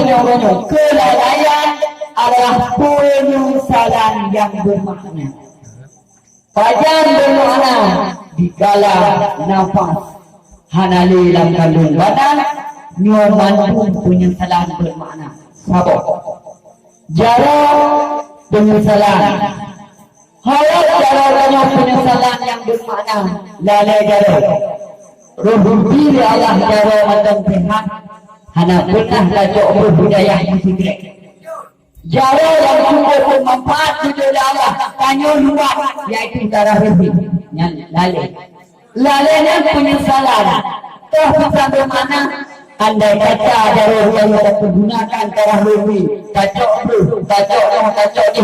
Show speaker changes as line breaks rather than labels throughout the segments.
penyoronyo. Kelalaian adalah penyesalan yang bermakna. Fajar bermakna dikala nafas hanali dalam kandung badan, nyoman pun penyesalan bermakna. Sabar. Jarak penyesalan. Hayat jaraknya penyesalan yang bermakna. Lalai jarak. Rubuhi Allah jarak macam Tuhan. Hana pernah lajak berbudaya musikret. Jarak yang sumber bermanfaat tujuh Allah. Tanya luar iaitu darah lebih. Yang lalai. Lalainya penyesalan. Toh pesan bermakna. Andai kata jarak yang kita gunakan darah lebih. Kacok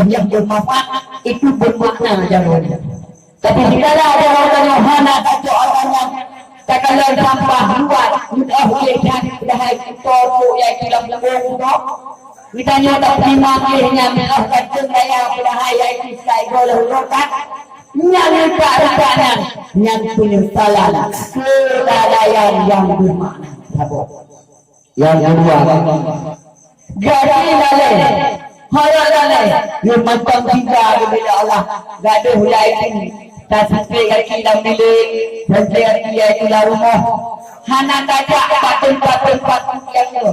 yang bermanfaat. Itu bermakna jaraknya. Tapi jika ada orang yang hana kacok orang yang tak kalau sampah luar. Mudah bolehkan dahai toko iaitu dalam lembung. Kita tak terima akhirnya melahkan raya pedahai iaitu saigol hurokan. Yang kearkanan yang penyesalan kelalaian yang bermakna. Yang kedua, gaji lalai, hayat lalai, yang macam tiga kepada Allah. Gaduh iaitu tak sampai kaki dalam bilik, sampai kaki iaitu dalam rumah. Hana tajak tempat-tempat yang tu.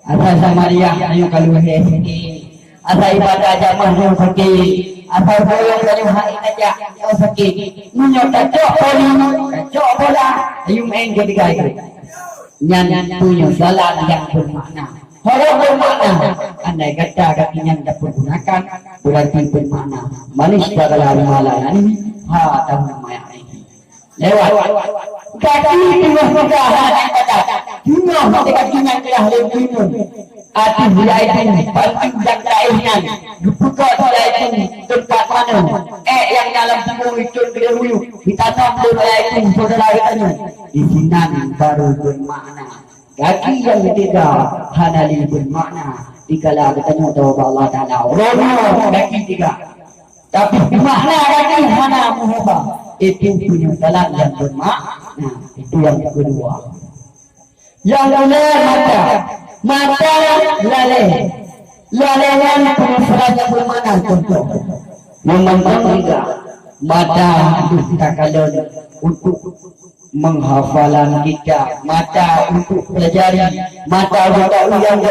Asal sama dia, ayo kalau sikit. Asal ibadah jamaah yang sakit. Asal boyong kalau hari tajak yang sakit. Munyok tajak poli, tajak bola. Ayo main ketiga itu. Yang punya salat yang bermakna. Harap bermakna. Andai kata kakinya tidak pergunakan, berarti bermakna. Manis segala malam ini. Tahu nama yang ini. Lewat. Kaki tengah pegahan ibadah. Cuma kakinya telah lebih. Arti iaitu penting dan lainnya. Dibuka iaitu tempat mana. Yang dalam semua itu berdahulu. Ditanam iaitu saudara katanya. Di sini baru bermakna. Kaki yang ketiga hanali bermakna. Dikala katanya tahu Allah Ta'ala. Rono kaki tiga. Tapi makna kaki hana muhaba. Itu punya salat yang bermakna. Itu yang kedua. Yang kedua mata. Mata lalai. Lalaian punya salat yang bermakna. Contoh. Memandang juga. Mata kita kalau untuk menghafalan kita, mata untuk pelajari, mata untuk ulang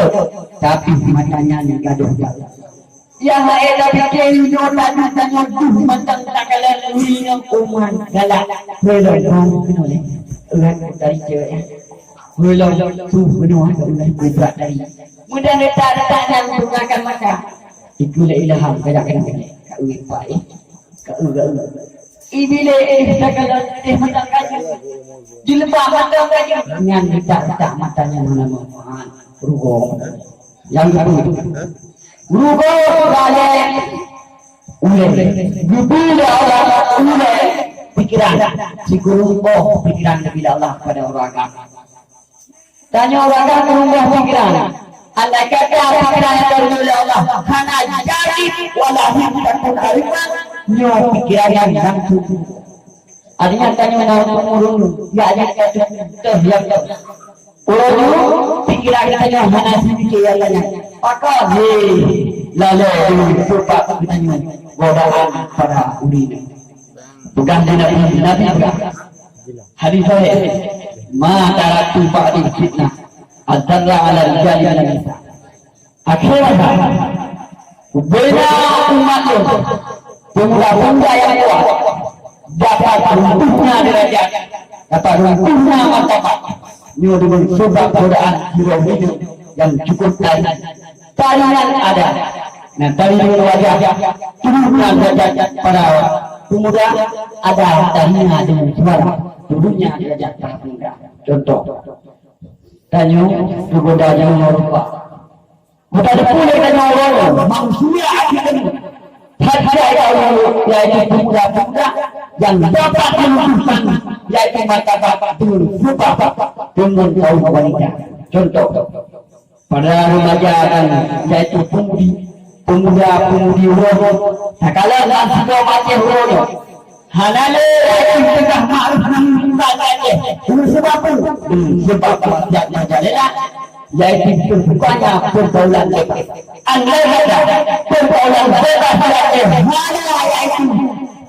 tapi matanya ni gaduh gaduh. Yang ada bikin nyotan tanya duh macam tak kalah ulang uman galak. Belum kenal. Ulang dari je. Belum tu benar ulang berat dari. Mudah letak yang menggunakan mata. Itulah ilham kadang-kadang kat uipai. Kat ulang. Ibile kalau macam kaji dilebah mata kaji dengan letak matanya nama Tuhan rugo yang kedua rugo lalai ulai bila Allah ulai pikiran si rugo pikiran bila Allah pada orang agama tanya orang agama merubah pikiran andai kata pikiran yang dari Allah hana jadi walau tidak pun arifan nyo pikiran yang tubuh. Artinya tanya mana umurun, ya ada kata yang urun pikiran kita mana pikiran yang maka lalu berupa pikiran godaan pada urin. Bukan Nabi bukan. Hadis sahih. Ma taratu ba'di fitnah adzarra 'ala rijali wal nisa. Akhirnya bina umat pemuda-pemuda yang kuat dapat runtuhnya derajat, dapat runtuhnya martabat. Ini dengan sebab godaan jiwa hidup yang cukup tarian ada. Nah tarian wajah turunnya derajat para pemuda ada tarinya dengan suara turunnya derajat para pemuda. Contoh, tanya kegoda jangan lupa. Kita ada pula tanya orang manusia akhirnya. Hajar yaitu pemuda-pemuda yang dapat menunjukkan yaitu martabat berupa dengan kaum wanita. Contoh pada remaja dan yaitu pemuda-pemudi rono. Tak kala dalam sudah mati rono. Halal yaitu tengah makruf nahi munkar saja. Sebab apa? Sebab tidak majalah yaitu bukannya pergaulan bebas. Anda ada pergaulan bebas yang mana yaitu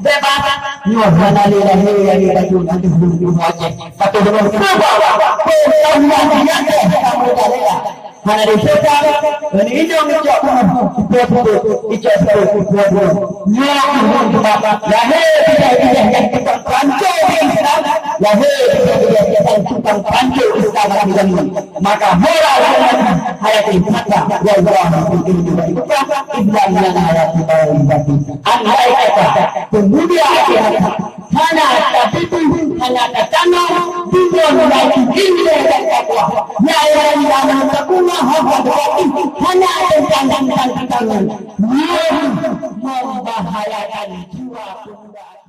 bebas nyuhana lillahi wa lillahi nanti belum wajib satu dengan pergaulan yang kamu dah mana disebut dan hidung ijak ijak nyuhana lahir tidak yang kita pancung Islam lahir tidak yang tukang pancung Islam ini maka moral hayati maka ya Allah Islam yang hayati andai kata kemudian hanya tapi hanya tanah tujuan bagi India dan takwa yang dalam takwa hanya tangan membahayakan jiwa pemuda.